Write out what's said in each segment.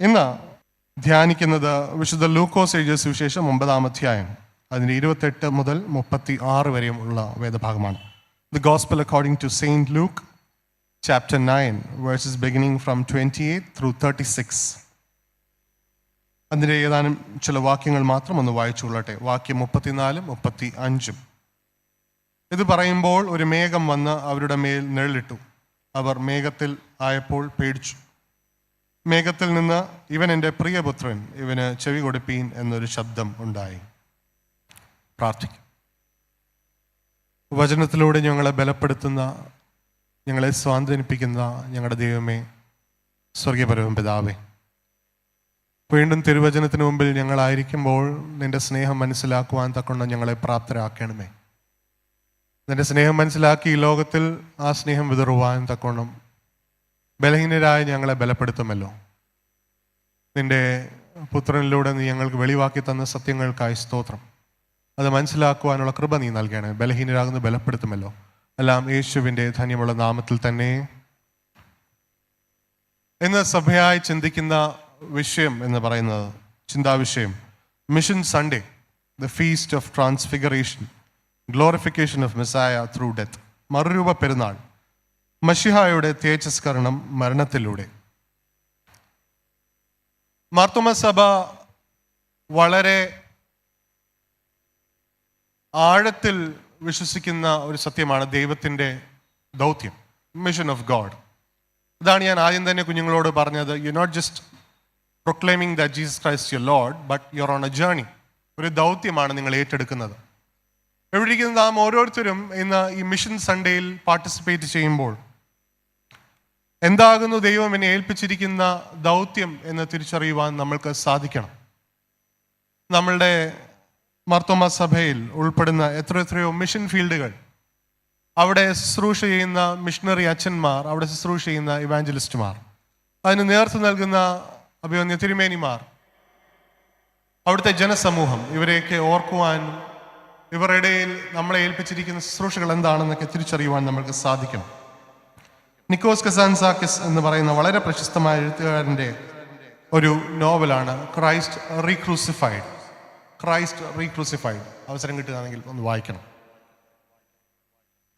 ഇന്ന് ധ്യാനിക്കുന്നത് വിശുദ്ധ ലൂക്കോസ് എഴുതിയ സുവിശേഷം 9-ാം അധ്യായം, അതിൻ്റെ 28 മുതൽ 36 വരെയും ഉള്ള വേദഭാഗമാണ്. The Gospel according to Saint Luke, chapter 9, verses beginning from 28 through 36. അതിൻ്റെ ഏതാനും ചില വാക്യങ്ങൾ മാത്രം ഒന്ന് വായിച്ചുകൊള്ളട്ടെ. വാക്യം 34-ഉം 35-ഉം. ഇത് പറയുമ്പോൾ ഒരു മേഘം വന്ന് അവരുടെ മേൽ നിഴലിട്ടു. അവർ മേഘത്തിൽ ആയപ്പോൾ പേടിച്ചു. മേഘത്തിൽ നിന്ന്, ഇവൻ എൻ്റെ പ്രിയപുത്രൻ, ഇവന് ചെവി കൊടുപ്പീൻ എന്നൊരു ശബ്ദം ഉണ്ടായി. പ്രാർത്ഥിക്കും. വചനത്തിലൂടെ ഞങ്ങളെ ബലപ്പെടുത്തുന്ന, ഞങ്ങളെ സ്വാന്തനിപ്പിക്കുന്ന ഞങ്ങളുടെ ദൈവമേ, സ്വർഗീയപരമ പിതാവേ, വീണ്ടും തിരുവചനത്തിന് മുമ്പിൽ ഞങ്ങളായിരിക്കുമ്പോൾ നിന്റെ സ്നേഹം മനസ്സിലാക്കുവാൻ തക്കൊണ്ട് ഞങ്ങളെ പ്രാപ്തരാക്കണമേ. നിന്റെ സ്നേഹം മനസ്സിലാക്കി ഈ ലോകത്തിൽ ആ സ്നേഹം വിതറുവാൻ തക്കോണം ബലഹീനരായ ഞങ്ങളെ ബലപ്പെടുത്തുമല്ലോ. നിന്റെ പുത്രനിലൂടെ നീ ഞങ്ങൾക്ക് വെളിവാക്കി തന്ന സത്യങ്ങൾക്കായി സ്തോത്രം. അത് മനസ്സിലാക്കുവാനുള്ള കൃപ നീ നൽകണേ. ബലഹീനരാകുന്ന ബലപ്പെടുത്തുമല്ലോ. എല്ലാം യേശുവിൻ്റെ ധന്യമുള്ള നാമത്തിൽ തന്നെ. ഇന്ന് സഭയായി ചിന്തിക്കുന്ന വിഷയം എന്ന് പറയുന്നത്, ചിന്താവിഷയം, mission Sunday, the feast of transfiguration, glorification of Messiah through death. മറുരൂപ പെരുന്നാൾ, മശിഹായുടെ തേജസ്കരണം മരണത്തിലൂടെ. മാർത്തോമാ സഭ വളരെ ആഴത്തിൽ വിശ്വസിക്കുന്ന ഒരു സത്യമാണ് ദൈവത്തിൻ്റെ ദൗത്യം, മിഷൻ ഓഫ് ഗോഡ്. ഇതാണ് ഞാൻ ആദ്യം തന്നെ കുഞ്ഞുങ്ങളോട് പറഞ്ഞത്. You not just proclaiming that Jesus Christ your Lord, but you are on a journey. ഒരു ദൗത്യമാണ് നിങ്ങൾ ഏറ്റെടുക്കുന്നത്. എവിടെ ഇരിക്കുന്ന നാം ഓരോരുത്തരും ഇന്ന് ഈ മിഷൻ സൺഡേയിൽ പാർട്ടിസിപ്പേറ്റ് ചെയ്യുമ്പോൾ എന്താകുന്നു ദൈവം എന്നെ ഏൽപ്പിച്ചിരിക്കുന്ന ദൗത്യം എന്ന് തിരിച്ചറിയുവാൻ നമ്മൾക്ക് സാധിക്കണം. നമ്മളുടെ മാർത്തോമാ സഭയിൽ ഉൾപ്പെടുന്ന എത്രയോ മിഷൻ ഫീൽഡുകൾ, അവിടെ ശുശ്രൂഷ ചെയ്യുന്ന മിഷണറി അച്ഛന്മാർ, അവിടെ ശുശ്രൂഷ ചെയ്യുന്ന ഇവാഞ്ചലിസ്റ്റുമാർ, അതിന് നേതൃത്വം നൽകുന്ന അഭിവന്യ തിരുമേനിമാർ, അവിടുത്തെ ജനസമൂഹം, ഇവരെയൊക്കെ ഓർക്കുവാനും ഇവരുടെ ഇടയിൽ നമ്മളെ ഏൽപ്പിച്ചിരിക്കുന്ന ശുശ്രൂഷകൾ എന്താണെന്നൊക്കെ തിരിച്ചറിയുവാൻ നമ്മൾക്ക് സാധിക്കണം. നിക്കോസ് കസാൻസാക്കിസ് എന്ന് പറയുന്ന വളരെ പ്രശസ്തമായ എഴുത്തുകാരൻ്റെ ഒരു നോവലാണ് ക്രൈസ്റ്റ് റീക്രൂസിഫൈഡ്. ക്രൈസ്റ്റ് റീക്രൂസിഫൈഡ്. അവസരം കിട്ടുകയാണെങ്കിൽ ഒന്ന് വായിക്കണം.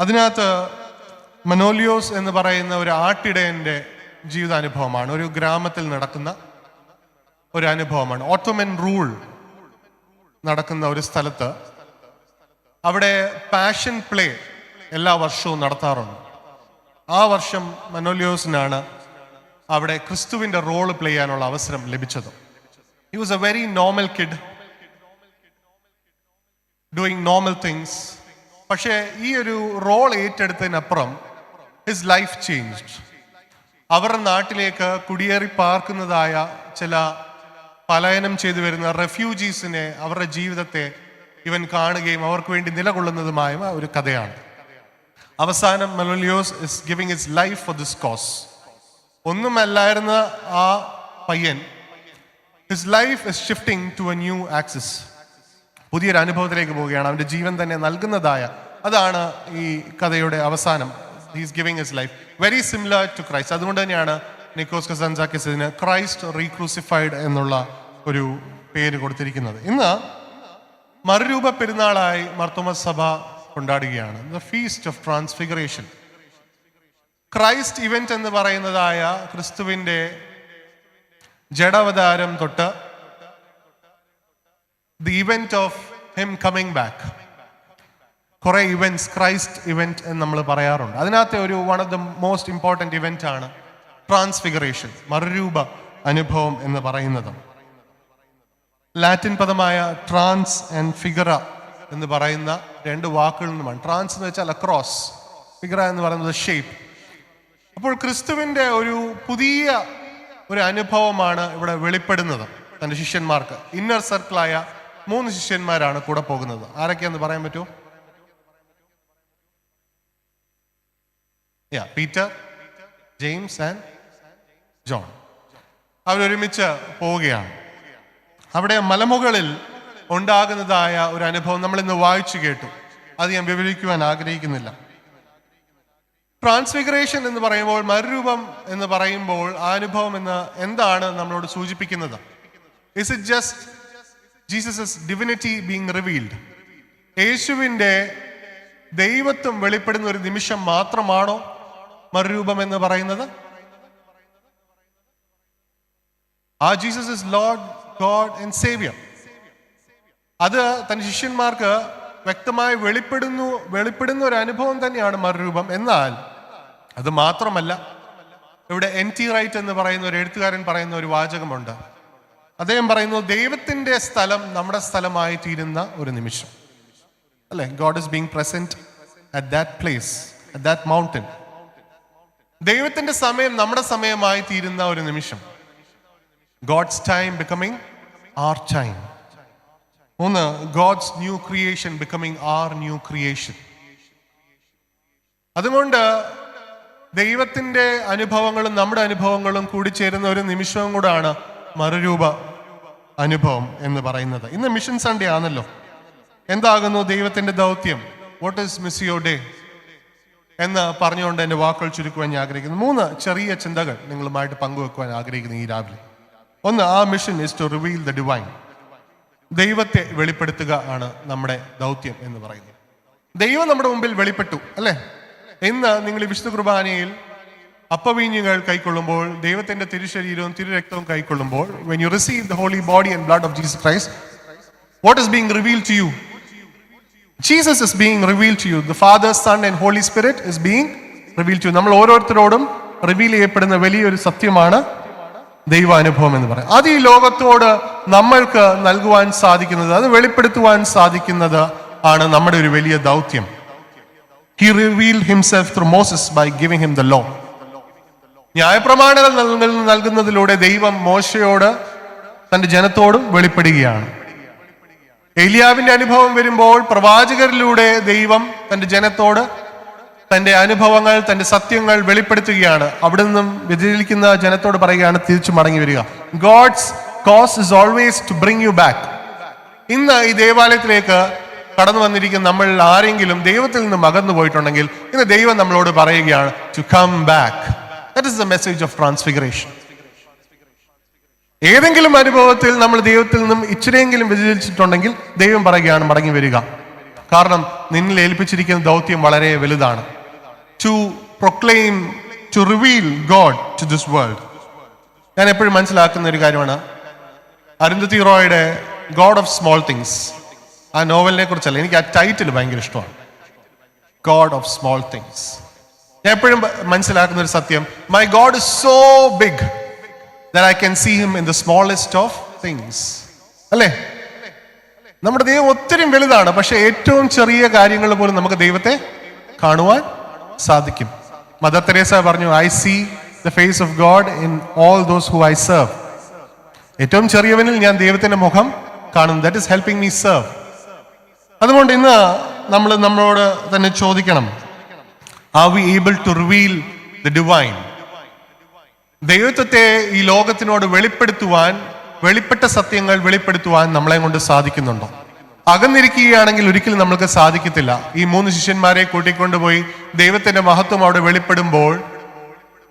അതിനകത്ത് മനോലിയോസ് എന്ന് പറയുന്ന ഒരു ആട്ടിടയൻ്റെ ജീവിതാനുഭവമാണ്. ഒരു ഗ്രാമത്തിൽ നടക്കുന്ന ഒരു അനുഭവമാണ്. ഓട്ടോമൻ റൂൾ നടക്കുന്ന ഒരു സ്ഥലത്ത് അവിടെ പാഷൻ പ്ലേ എല്ലാ വർഷവും നടത്താറുണ്ട്. ആ വർഷം മനോലിയോസിനാണ് അവിടെ ക്രിസ്തുവിൻ്റെ റോള് പ്ലേ ചെയ്യാനുള്ള അവസരം ലഭിച്ചത്. He was A very normal kid doing normal things. പക്ഷേ ഈ ഒരു റോൾ ഏറ്റെടുത്തതിനപ്പുറം ഹിസ് ലൈഫ് ചേഞ്ച്ഡ്. അവരുടെ നാട്ടിലേക്ക് കുടിയേറി പാർക്കുന്നതായ ചില പലായനം ചെയ്തു വരുന്ന റെഫ്യൂജീസിനെ, അവരുടെ ജീവിതത്തെ ഇവൻ കാണുകയും അവർക്ക് വേണ്ടി നിലകൊള്ളുന്നതുമായ ഒരു കഥയാണ്. അവസാനം Manolios is giving his life for this cause. ഒന്നുമല്ലായിരുന്ന ആ പയ്യൻ, his life is shifting to a new axis. പുതിയൊരു അനുഭവത്തിലേക്ക് പോവുകയാണ്. അവൻ്റെ ജീവൻ തന്നെ നൽകുന്നതായ, അതാണ് ഈ കഥയുടെ അവസാനം. He's giving his life very similar to Christ. അതുകൊണ്ട് തന്നെയാണ് നിക്കോസ് കസാൻസാക്കിസ് ഇതിന് ക്രൈസ്റ്റ് റീക്രൂസിഫൈഡ് എന്നുള്ള ഒരു പേര് കൊടുത്തിരിക്കുന്നത്. ഇന്ന് മറുരൂപ പെരുന്നാളായി മാർത്തോമാ സഭ കൊണ്ടാടുകയാണ്. The feast of transfiguration. Christ event എന്ന് പറയുന്നതായ ക്രിസ്തുവിൻ്റെ ജഡാവതാരം തൊട്ട് the event of him coming back, കുറെ ഇവന്റ്സ് ക്രൈസ്റ്റ് ഇവന്റ് എന്ന് നമ്മൾ പറയാറുണ്ട്. അതിനകത്തെ ഒരു one of the most important event ആണ് ട്രാൻസ്ഫിഗറേഷൻ, മറുരൂപ അനുഭവം എന്ന് പറയുന്നത്. ലാറ്റിൻ പദമായ ട്രാൻസ് ആൻഡ് ഫിഗറ എന്ന് പറയുന്ന രണ്ട് വാക്കുകളിൽ നിന്നുമാണ്. ട്രാൻസ് എന്ന് വെച്ചാൽ അക്രോസ്, ഫിഗറ എന്ന് പറയുന്നത് ഷേപ്പ്. അപ്പോൾ ക്രിസ്തുവിൻ്റെ ഒരു പുതിയ ഒരു അനുഭവമാണ് ഇവിടെ വെളിപ്പെടുന്നത് തൻ്റെ ശിഷ്യന്മാർക്ക്. ഇന്നർ സർക്കിളായ 3 ശിഷ്യന്മാരാണ് കൂടെ പോകുന്നത്. ആരൊക്കെയാന്ന് പറയാൻ പറ്റുമോ? Peter, James and John. അവരൊരുമിച്ച് പോവുകയാണ്. അവിടെ മലമുകളിൽ ഉണ്ടാകുന്നതായ ഒരു അനുഭവം നമ്മൾ ഇന്ന് വായിച്ചു കേട്ടു. അത് ഞാൻ വിവരിക്കുവാൻ ആഗ്രഹിക്കുന്നില്ല. ട്രാൻസ്ഫിഗറേഷൻ എന്ന് പറയുമ്പോൾ, മറുരൂപം എന്ന് പറയുമ്പോൾ, ആ അനുഭവം എന്ന് എന്താണ് നമ്മളോട് സൂചിപ്പിക്കുന്നത്? Is it just Jesus divinity being revealed? യേശുവിൻ്റെ ദൈവത്വം വെളിപ്പെടുന്ന ഒരു നിമിഷം മാത്രമാണോ മറുരൂപം എന്ന് പറയുന്നത്? ആ Jesus is Lord, God and saviour. അത് തന്റെ ശിഷ്യന്മാർക്ക് വ്യക്തമായി വെളിപ്പെടുന്ന ഒരു അനുഭവം തന്നെയാണ് മറുരൂപം. എന്നാൽ അത് മാത്രമല്ല, ഇവിടെ N.T. റൈറ്റ് എന്ന് പറയുന്ന ഒരു എഴുത്തുകാരൻ പറയുന്ന ഒരു വാചകമുണ്ട്. അദ്ദേഹം പറയുന്നു, ദൈവത്തിന്റെ സ്ഥലം നമ്മുടെ സ്ഥലമായി തീരുന്ന ഒരു നിമിഷം, അല്ലെ? God is being present at that place, at that mountain. ദൈവത്തിന്റെ സമയം നമ്മുടെ സമയമായി തീരുന്ന ഒരു നിമിഷം. God's time becoming our time. ഒന്ന്, God's new creation becoming our new creation. അതുകൊണ്ട് ദൈവത്തിന്റെ അനുഭവങ്ങളും നമ്മുടെ അനുഭവങ്ങളും കൂടിച്ചേരുന്ന ഒരു നിമിഷവും കൂടാണ് മറുരൂപ അനുഭവം എന്ന് പറയുന്നത്. ഇന്ന് മിഷൻ സൺഡേ ആണല്ലോ. എന്താകുന്നു ദൈവത്തിന്റെ ദൗത്യം? വാട്ട് ഈസ് മിസ്സിയോ ഡേ എന്ന് പറഞ്ഞുകൊണ്ട് എൻ്റെ വാക്കുകൾ ചുരുക്കുവാൻ ഞാൻ ആഗ്രഹിക്കുന്നു. 3 ചെറിയ ചിന്തകൾ നിങ്ങളുമായിട്ട് പങ്കുവെക്കുവാൻ ആഗ്രഹിക്കുന്നു ഈ രാവിലെ. ഒന്ന്, ആ mission is to reveal the divine. ദൈവത്തെ വെളിപ്പെടുത്തുക ആണ് നമ്മുടെ ദൗത്യം എന്ന് പറയുന്നത്. ദൈവം നമ്മുടെ മുമ്പിൽ വെളിപ്പെട്ടു, അല്ലെ? ഇന്ന് നിങ്ങൾ ഈ വിശുദ്ധ കുർബാനയിൽ അപ്പവീഞ്ഞുകൾ കൈക്കൊള്ളുമ്പോൾ, ദൈവത്തിന്റെ തിരുശരീരവും തിരുരക്തവും കൈക്കൊള്ളുമ്പോൾ, when you receive the holy body and blood of Jesus Christ, what is being revealed to you? Jesus is being revealed to you. The Father, Son and Holy Spirit is being revealed to you. നമ്മൾ ഓരോരുത്തരോടും reveal ചെയ്യപ്പെടുന്ന വലിയൊരു സത്യമാണ് ദൈവാനുഭവം എന്ന് പറയാം. അത് ഈ ലോകത്തോട് നമ്മൾക്ക് നൽകുവാൻ സാധിക്കുന്നത്, അത് വെളിപ്പെടുത്തുവാൻ സാധിക്കുന്നത് ആണ് നമ്മുടെ ഒരു വലിയ ദൗത്യം. He revealed himself through Moses by giving him the law. ന്യായപ്രമാണങ്ങൾ നൽകുന്നതിലൂടെ ദൈവം മോശയോട് തന്റെ ജനത്തോടും വെളിപ്പെടുകയാണ്. ഏലിയാവിന്റെ അനുഭവം വരുമ്പോൾ പ്രവാചകരിലൂടെ ദൈവം തന്റെ ജനത്തോട് തന്റെ അനുഭവങ്ങൾ, തന്റെ സത്യങ്ങൾ വെളിപ്പെടുത്തുകയാണ്. അവിടെ നിന്നും വ്യതിചലിക്കുന്ന ജനത്തോട് പറയുകയാണ്, തിരിച്ചു മടങ്ങി വരിക. God's cause is always to bring you back. ഇന്ന് ഈ ദേവാലയത്തിലേക്ക് കടന്നു വന്നിരിക്കുന്ന നമ്മൾ ആരെങ്കിലും ദൈവത്തിൽ നിന്നും അകന്നു പോയിട്ടുണ്ടെങ്കിൽ, ഇന്ന് ദൈവം നമ്മളോട് പറയുകയാണ് to come back. That is the message of transfiguration. ഏതെങ്കിലും അനുഭവത്തിൽ നമ്മൾ ദൈവത്തിൽ നിന്നും ഇച്ചിരിയെങ്കിലും വ്യതിചലിച്ചിട്ടുണ്ടെങ്കിൽ ദൈവം പറയുകയാണ് മടങ്ങി വരിക. കാരണം നിന്നിൽ ഏൽപ്പിച്ചിരിക്കുന്ന ദൗത്യം വളരെ വലുതാണ്. To proclaim, to reveal God to this world. ഞാൻ എപ്പോഴും മനസ്സിലാക്കുന്ന ഒരു കാര്യമാണ്, അരുന്ധതി റോയുടെ ഗോഡ് ഓഫ് സ്മോൾ തിങ്സ്, ആ നോവലിനെ കുറിച്ചല്ല, എനിക്ക് ആ ടൈറ്റിൽ ഭയങ്കര ഇഷ്ടമാണ്, ഗോഡ് ഓഫ് സ്മോൾ തിങ്സ്. ഞാൻ എപ്പോഴും മനസ്സിലാക്കുന്ന ഒരു സത്യം, my God is so big that I can see him in the smallest of things. അല്ലേ? നമ്മുടെ ദൈവം ഒത്തിരി വലുതാണ്, പക്ഷെ ഏറ്റവും ചെറിയ കാര്യങ്ങൾ പോലും നമുക്ക് ദൈവത്തെ കാണുവാൻ സാധിക്കും. മദർ തെരേസ പറഞ്ഞു, I see the face of God in all those who I serve. ഏറ്റവും ചെറിയവനിൽ ഞാൻ ദൈവത്തിന്റെ മുഖം കാണുന്നു. That is helping me serve. അതുകൊണ്ട് ഇന്ന് നമ്മളോട് തന്നെ ചോദിക്കണം, are we able to reveal the divine? ദൈവത്വത്തെ ഈ ലോകത്തിനോട് വെളിപ്പെട്ട സത്യങ്ങൾ വെളിപ്പെടുത്തുവാൻ നമ്മളെ കൊണ്ട് സാധിക്കുന്നുണ്ടോ? അകന്നിരിക്കുകയാണെങ്കിൽ ഒരിക്കലും നമ്മൾക്ക് സാധിക്കത്തില്ല. ഈ 3 ശിഷ്യന്മാരെ കൂട്ടിക്കൊണ്ടുപോയി ദൈവത്തിന്റെ മഹത്വം അവിടെ വെളിപ്പെടുമ്പോൾ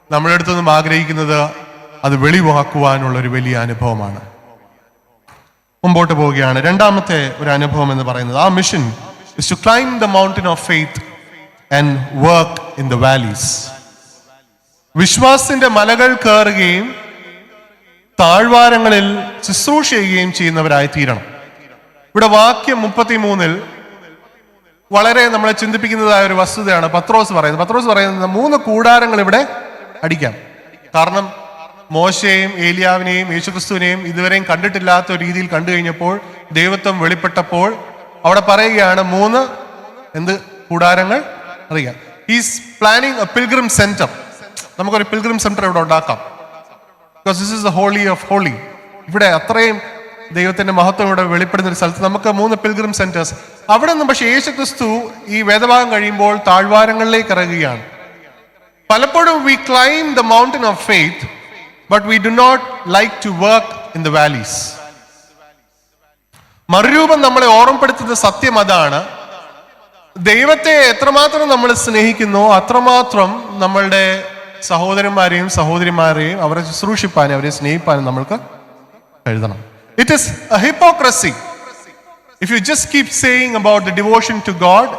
നമ്മുടെ അടുത്തു നിന്നും ആഗ്രഹിക്കുന്നത് അത് വെളിവാക്കുവാനുള്ള ഒരു വലിയ അനുഭവമാണ്. മുമ്പോട്ട് പോവുകയാണ്. രണ്ടാമത്തെ ഒരു അനുഭവം എന്ന് പറയുന്നത്, ആ mission is to climb the mountain of faith and work in the valleys. വിശ്വാസത്തിന്റെ മലകൾ കയറുകയും താഴ്വാരങ്ങളിൽ ശുശ്രൂഷ ചെയ്യുകയും ചെയ്യുന്നവരായി തീരണം. ഇവിടെ വാക്യം 33 വളരെ നമ്മളെ ചിന്തിപ്പിക്കുന്നതായ ഒരു വസ്തുതയാണ് പത്രോസ് പറയുന്നത് 3 കൂടാരങ്ങൾ ഇവിടെ അടിക്കാം. കാരണം മോശയെയും ഏലിയാവിനെയും യേശുക്രിസ്തുവിനെയും ഇതുവരെയും കണ്ടിട്ടില്ലാത്ത ഒരു രീതിയിൽ കണ്ടു കഴിഞ്ഞപ്പോൾ, ദൈവത്വം വെളിപ്പെട്ടപ്പോൾ അവിടെ പറയുകയാണ് 3 കൂടാരങ്ങൾ അറിയാം. He's planning a pilgrim centre. നമുക്കൊരു പിൽഗ്രിം സെന്റർ ഇവിടെ ഉണ്ടാക്കാം. Because this is the holy of holy. ഇവിടെ അത്രയും ദൈവത്തിന്റെ മഹത്വം ഇവിടെ വെളിപ്പെടുന്ന ഒരു സ്ഥലത്ത് നമുക്ക് 3 പിൽഗ്രിം സെന്റേഴ്സ് അവിടെ നിന്നും. പക്ഷെ യേശുക്രിസ്തു ഈ വേദഭാഗം കഴിയുമ്പോൾ താഴ്വാരങ്ങളിലേക്ക് ഇറങ്ങുകയാണ്. പലപ്പോഴും we climb the mountain of faith, but we do not like to work in the valleys. മറുരൂപം നമ്മളെ ഓർമ്മപ്പെടുത്തുന്ന സത്യം അതാണ്. ദൈവത്തെ എത്രമാത്രം നമ്മൾ സ്നേഹിക്കുന്നോ അത്രമാത്രം നമ്മളുടെ സഹോദരന്മാരെയും സഹോദരിമാരെയും അവരെ ശുശ്രൂഷിപ്പാനും അവരെ സ്നേഹിപ്പാനും നമ്മൾക്ക് എഴുതണം. It is A hypocrisy if you just keep saying about the devotion to God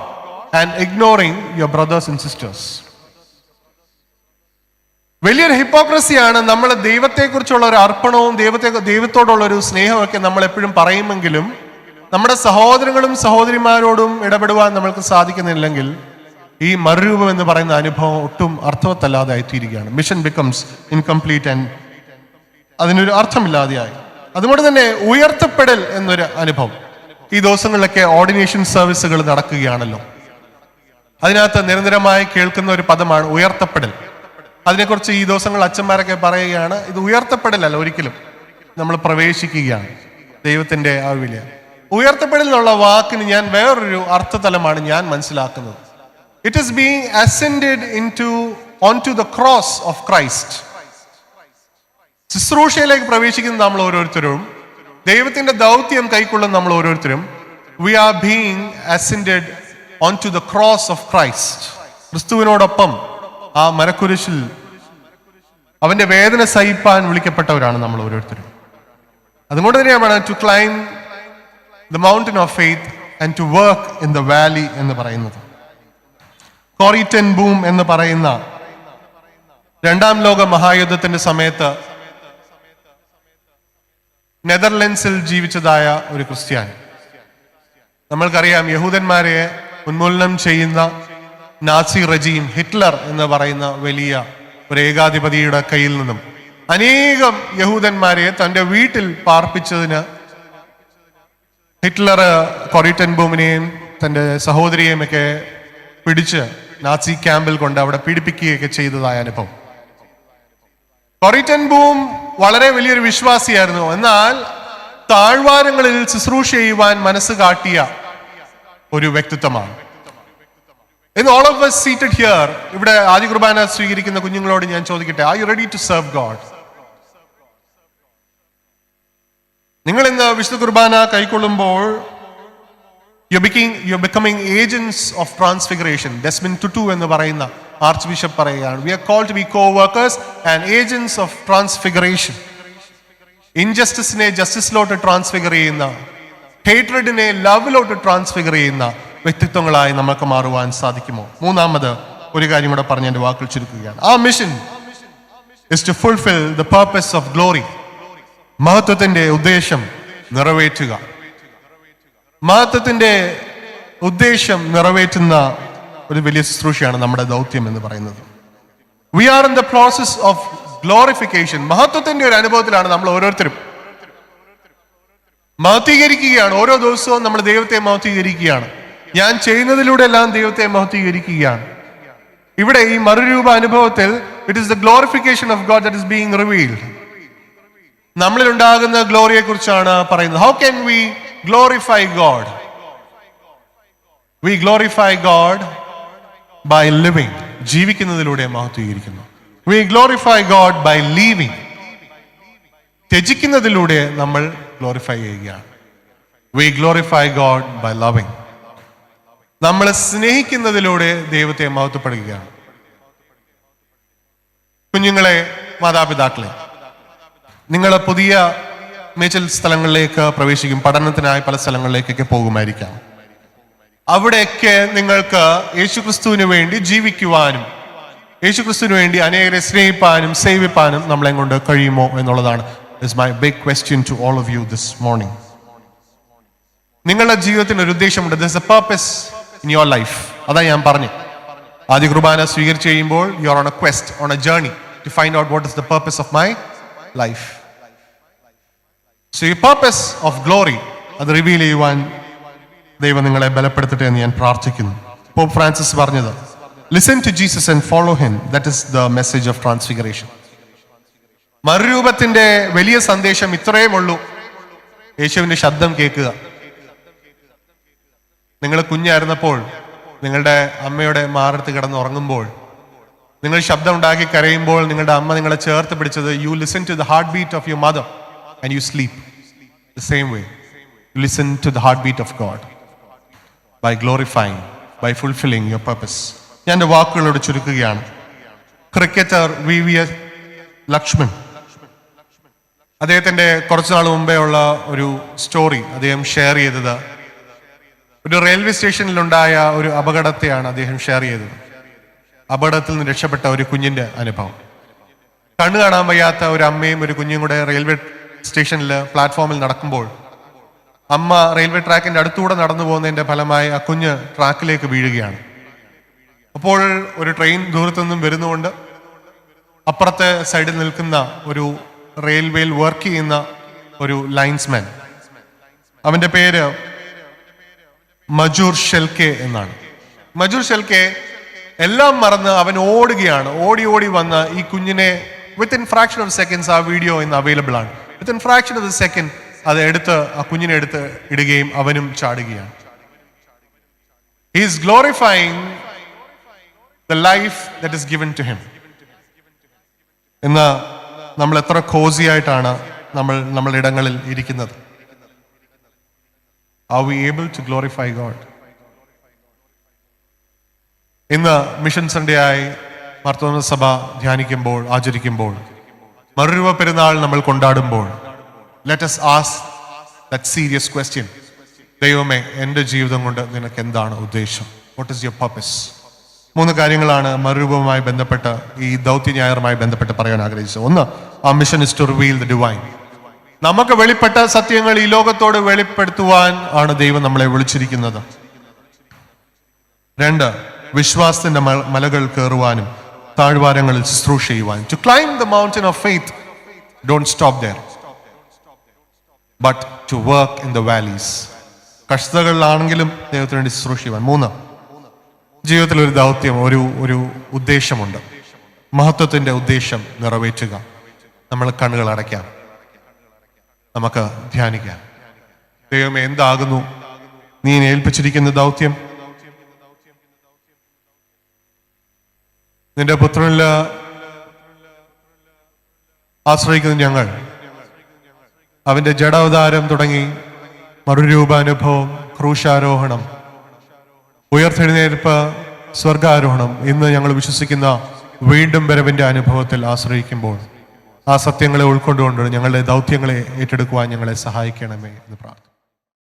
and ignoring your brothers and sisters. വലിയൊരു ഹിപ്പോക്രസിയാണ് നമ്മൾ ദൈവത്തെക്കുറിച്ചുള്ള ഒരു അർപ്പണവും ദൈവത്തോടുള്ള ഒരു സ്നേഹമൊക്കെ നമ്മൾ എപ്പോഴും പറയുമെങ്കിലും നമ്മുടെ സഹോദരങ്ങളും സഹോദരിമാരോടും ഇടപെടുവാൻ നമ്മൾക്ക് സാധിക്കുന്നില്ലെങ്കിൽ ഈ മറുരൂപം എന്ന് പറയുന്ന അനുഭവം ഒട്ടും അർത്ഥവത്തല്ലാതെ ആയിത്തീരുകയാണ്. മിഷൻ ബിക്കംസ് ഇൻകംപ്ലീറ്റ് ആൻഡ് അതിനൊരു അർത്ഥമില്ലാതെയായി. അതുകൊണ്ട് തന്നെ ഉയർത്തപ്പെടൽ എന്നൊരു അനുഭവം ഈ ദിവസങ്ങളിലൊക്കെ ഓർഡിനേഷൻ സർവീസുകൾ നടക്കുകയാണല്ലോ. അതിനകത്ത് നിരന്തരമായി കേൾക്കുന്ന ഒരു പദമാണ് ഉയർത്തപ്പെടൽ. അതിനെക്കുറിച്ച് ഈ ദിവസങ്ങളിൽ അച്ഛന്മാരൊക്കെ പറയുകയാണ്, ഇത് ഉയർത്തപ്പെടലല്ല, ഒരിക്കലും നമ്മൾ പ്രവേശിക്കുകയാണ് ദൈവത്തിന്റെ ആ വില. ഉയർത്തപ്പെടൽ എന്നുള്ള വാക്കിന് ഞാൻ വേറൊരു അർത്ഥതലമാണ് ഞാൻ മനസ്സിലാക്കുന്നത്. It is being ascended onto the cross of Christ. ശുശ്രൂഷയിലേക്ക് പ്രവേശിക്കുന്ന നമ്മൾ ഓരോരുത്തരും, ദൈവത്തിന്റെ ദൗത്യം കൈക്കൊള്ളുന്ന നമ്മൾ ഓരോരുത്തരും, we are being ascended onto the cross of Christ. ക്രിസ്തുവിനോടൊപ്പം ആ മരക്കുരിശിൽ അവന്റെ വേദന സഹിപ്പാൻ വിളിക്കപ്പെട്ടവരാണ് നമ്മൾ ഓരോരുത്തരും. അതുകൊണ്ട് തന്നെയാണ് to climb the mountain of faith and to work in the valley എന്ന് പറയുന്നത്. Corrie ten Boom എന്ന് പറയുന്ന രണ്ടാം ലോക മഹായുദ്ധത്തിന്റെ സമയത്ത് നെതർലൻഡ്സിൽ ജീവിച്ചതായ ഒരു ക്രിസ്ത്യാനി. നമ്മൾക്കറിയാം, യഹൂദന്മാരെ ഉന്മൂലനം ചെയ്യുന്ന നാസി റജീം, ഹിറ്റ്ലർ എന്ന് പറയുന്ന വലിയ ഒരു ഏകാധിപതിയുടെ കയ്യിൽ നിന്നും അനേകം യഹൂദന്മാരെ തൻ്റെ വീട്ടിൽ പാർപ്പിച്ചതിന് ഹിറ്റ്ലർ കോറി ടെൻ ബൂമിനെയും തൻ്റെ സഹോദരിയെയും ഒക്കെ പിടിച്ച് നാസി ക്യാമ്പിൽ കൊണ്ട് അവിടെ പീഡിപ്പിക്കുകയൊക്കെ ചെയ്തതായ അനുഭവം. കോറി ടെൻ ബൂം വളരെ വലിയൊരു വിശ്വാസിയായിരുന്നു. എന്നാൽ താഴ്വാരങ്ങളിൽ ശുശ്രൂഷ ചെയ്യുവാൻ മനസ്സ് കാട്ടിയ ഒരു വ്യക്തിത്വമാണ്. In all of us seated here, ഇവിടെ ആദ്യ കുർബാന സ്വീകരിക്കുന്ന കുഞ്ഞുങ്ങളോട് ഞാൻ ചോദിക്കട്ടെ, are you ready to serve God? നിങ്ങൾ ഇന്ന് വിശുദ്ധ കുർബാന കൈക്കൊള്ളുമ്പോൾ you're becoming agents of transfiguration. Desmond Tutu എന്ന് പറയുന്ന ആർച്ച് ബിഷപ്പ് പറയുകയാണ്, we are called to be co-workers and agents of transfiguration. ഇൻജസ്റ്റിസിനെ ജസ്റ്റിസിലോട്ട് ട്രാൻസ്ഫിഗർ ചെയ്യുന്ന, ഹേറ്റ്രഡിനെ ലവിലോട്ട് ട്രാൻസ്ഫിഗർ ചെയ്യുന്ന വ്യക്തിത്വങ്ങളായി നമുക്ക് മാറുവാൻ സാധിക്കുമോ? മൂന്നാമത് ഒരു കാര്യം കൂടെ പറഞ്ഞ് എൻ്റെ വാക്കുകൾ ചുരുക്കുകയാണ്. ആ mission is to fulfill the purpose of glory. മഹത്വത്തിന്റെ ഉദ്ദേശം നിറവേറ്റുക. മഹത്വത്തിന്റെ ഉദ്ദേശം നിറവേറ്റുന്ന ഒരു വലിയ ശുശ്രൂഷയാണ് നമ്മുടെ ദൗത്യം എന്ന് പറയുന്നത്. We are in the process of glorification. മഹത്വത്തിന്റെ ഒരു അനുഭവത്തിലാണ് നമ്മൾ ഓരോരുത്തരും. മഹത്വീകരിക്കുകയാണ്. ഓരോ ദിവസവും നമ്മൾ ദൈവത്തെ മഹത്വീകരിക്കുകയാണ്. ഞാൻ ചെയ്യുന്നതിലൂടെ എല്ലാം ദൈവത്തെ മഹത്വീകരിക്കുകയാണ്. ഇവിടെ ഈ മറുരൂപ അനുഭവത്തിൽ it is the glorification of God that is being revealed. നമ്മളിൽ ഉണ്ടാകുന്ന ഗ്ലോറിയെ കുറിച്ചാണ് പറയുന്നത്. How can we glorify God? We glorify God by living. ജീവിക്കുന്നതിലൂടെ മഹത്വീകരിക്കുന്നു. We glorify God by leaving. ത്യജിക്കുന്നതിലൂടെ നമ്മൾ ഗ്ലോറിഫൈ ചെയ്യുകയാണ്. We glorify God by loving. നമ്മൾ സ്നേഹിക്കുന്നതിലൂടെ ദൈവത്തെ മഹത്വപ്പെടുകയാണ്. കുഞ്ഞുങ്ങളെ, മാതാപിതാക്കളെ, നിങ്ങൾ പുതിയ മേച്ചൽ സ്ഥലങ്ങളിലേക്ക് പ്രവേശിക്കും. പഠനത്തിനായി പല സ്ഥലങ്ങളിലേക്കൊക്കെ പോകുമായിരിക്കാം. അവിടെയൊക്കെ നിങ്ങൾക്ക് യേശുക്രിസ്തുവിന് വേണ്ടി ജീവിക്കുവാനും യേശുക്രിസ്തുവിന് വേണ്ടി അനേകരെ സ്നേഹിപ്പാനും സേവിപ്പാനും നമ്മളെ കൊണ്ട് കഴിയുമോ എന്നുള്ളതാണ് is my big question to all of you this morning. നിങ്ങളുടെ ജീവിതത്തിന് ഒരു ഉദ്ദേശമുണ്ട്. This a purpose in your life. അതാ ഞാൻ പറഞ്ഞു, ആദ്യ കുർബാന സ്വീകരിച്ച് കഴിയുമ്പോൾ you are on a quest, on a journey to find out what is the purpose of my life. So ഈ പർപ്പസ് ഓഫ് ഗ്ലോറി അത് റിവീൽ ചെയ്യുവാൻ ദൈവം നിങ്ങളെ ബലപ്പെടുത്തട്ടെ എന്ന് ഞാൻ പ്രാർത്ഥിക്കുന്നു. പോപ്പ് ഫ്രാൻസിസ് പറഞ്ഞത്, listen to Jesus and follow him. That is the message of transfiguration. മറുരൂപത്തിന്റെ വലിയ സന്ദേശം ഇത്രയും ഉള്ളൂ. യേശുവിന്റെ ശബ്ദം കേൾക്കുക. നിങ്ങൾ കുഞ്ഞായിരുന്നപ്പോൾ നിങ്ങളുടെ അമ്മയുടെ മാറത്ത് കിടന്ന് ഉറങ്ങുമ്പോൾ, നിങ്ങൾ ശബ്ദം ഉണ്ടാക്കി കരയുമ്പോൾ നിങ്ങളുടെ അമ്മ നിങ്ങളെ ചേർത്ത് പിടിച്ചത്, you listen to the heart beat of your mother and you sleep. The same way you listen to the heart beat of God by glorifying by fulfilling your purpose. ഞാൻ എൻ്റെ വാക്കുകളോട് ചുരുക്കുകയാണ്. ക്രിക്കറ്റർ VVS ലക്ഷ്മൺ, അദ്ദേഹത്തിൻ്റെ കുറച്ച് നാൾ മുമ്പേ ഉള്ള ഒരു സ്റ്റോറി അദ്ദേഹം ഷെയർ ചെയ്തത് ഒരു റെയിൽവേ സ്റ്റേഷനിലുണ്ടായ ഒരു അപകടത്തെയാണ് അദ്ദേഹം ഷെയർ ചെയ്തത്. അപകടത്തിൽ നിന്ന് രക്ഷപ്പെട്ട ഒരു കുഞ്ഞിൻ്റെ അനുഭവം. കണ്ണു കാണാൻ വയ്യാത്ത ഒരു അമ്മയും ഒരു കുഞ്ഞും കൂടെ റെയിൽവേ സ്റ്റേഷനിൽ പ്ലാറ്റ്ഫോമിൽ നടക്കുമ്പോൾ അമ്മ റെയിൽവേ ട്രാക്കിന്റെ അടുത്തൂടെ നടന്നു പോകുന്നതിന്റെ ഫലമായി ആ കുഞ്ഞ് ട്രാക്കിലേക്ക് വീഴുകയാണ്. അപ്പോൾ ഒരു ട്രെയിൻ ദൂരത്തു നിന്നും വരുന്നുകൊണ്ട് അപ്പുറത്തെ സൈഡിൽ നിൽക്കുന്ന ഒരു റെയിൽവേയിൽ വർക്ക് ചെയ്യുന്ന ഒരു ലൈൻസ്മാൻ, അവന്റെ പേര് മജൂർ ഷെൽക്കെ എന്നാണ്. മജൂർ ഷെൽക്കെ എല്ലാം മറന്ന് അവൻ ഓടുകയാണ്. ഓടി ഓടി വന്ന് ഈ കുഞ്ഞിനെ വിത്തിൻ ഫ്രാക്ഷൻ ഓഫ് സെക്കൻഡ്സ്, ആ വീഡിയോ ഇന്ന് അവൈലബിൾ ആണ്, within fraction of the second അത് എടുത്ത് ആ കുഞ്ഞിനെ എടുത്ത് ഇടുകയും അവനും ചാടുകയാണ്. He is glorifying the life that is given to him. ഇന്ന് നമ്മൾ എത്ര കോസി ആയിട്ടാണ് നമ്മളുടെ ഇടങ്ങളിൽ ഇരിക്കുന്നത്. Are we able to glorify God? ഇന്ന് മിഷൻ സൺഡേ ആയി മാർത്തോമാ സഭ ധ്യാനിക്കുമ്പോൾ, ആചരിക്കുമ്പോൾ, മറുരൂപ പെരുന്നാൾ നമ്മൾ കൊണ്ടാടുമ്പോൾ, let us ask that serious question. ദൈവമേ, എൻ്റെ ജീവിതം കൊണ്ട് നിനക്ക് എന്താണ് ഉദ്ദേശം? What is your purpose? 3 കാര്യങ്ങളാണ് മറുരൂപവുമായി ബന്ധപ്പെട്ട്, ഈ ദൗത്യ ഞായറുമായി ബന്ധപ്പെട്ട് പറയാൻ ആഗ്രഹിച്ചത്. 1, our mission is to reveal the divine. നമുക്ക് വെളിപ്പെട്ട സത്യങ്ങൾ ഈ ലോകത്തോട് വെളിപ്പെടുത്തുവാൻ ആണ് ദൈവം നമ്മളെ വിളിച്ചിരിക്കുന്നത്. 2, വിശ്വാസത്തിന്റെ മലകൾ കയറുവാനും താഴ്വാരങ്ങളിൽ ശുശ്രൂഷ ചെയ്യുവാനും. To climb the mountain of faith, don't stop there, but to work in the valleys. കഷ്ടതകളിലാണെങ്കിലും ദൈവത്തിന് വേണ്ടി ശുശ്രൂഷ ചെയ്യുവാൻ. 3, ജീവിതത്തിൽ ഒരു ദൗത്യം, ഒരു ഉദ്ദേശമുണ്ട്. മഹത്വത്തിന്റെ ഉദ്ദേശം നിറവേറ്റുക. നമ്മൾ കണ്ണുകൾ അടയ്ക്കാം, നമുക്ക് ധ്യാനിക്കാം. ദൈവമേ, എന്താകുന്നു നീ ഏൽപ്പിച്ചിരിക്കുന്ന ദൗത്യം? നിന്റെ പുത്രനിൽ ആശ്രയിക്കുന്ന ഞങ്ങൾ അവന്റെ ജഡാവതാരം തുടങ്ങി മറുരൂപാനുഭവം, ക്രൂശാരോഹണം, ഉയർത്തെഴുന്നേൽപ്പ്, സ്വർഗാരോഹണം, ഇന്ന് ഞങ്ങൾ വിശ്വസിക്കുന്ന വീണ്ടും വരവിന്റെ അനുഭവത്തിൽ ആശ്രയിക്കുമ്പോൾ ആ സത്യങ്ങളെ ഉൾക്കൊണ്ടുകൊണ്ട് ഞങ്ങളുടെ ദൗത്യങ്ങളെ ഏറ്റെടുക്കുവാൻ ഞങ്ങളെ സഹായിക്കണമേ എന്ന് പ്രാർത്ഥിക്കുന്നു.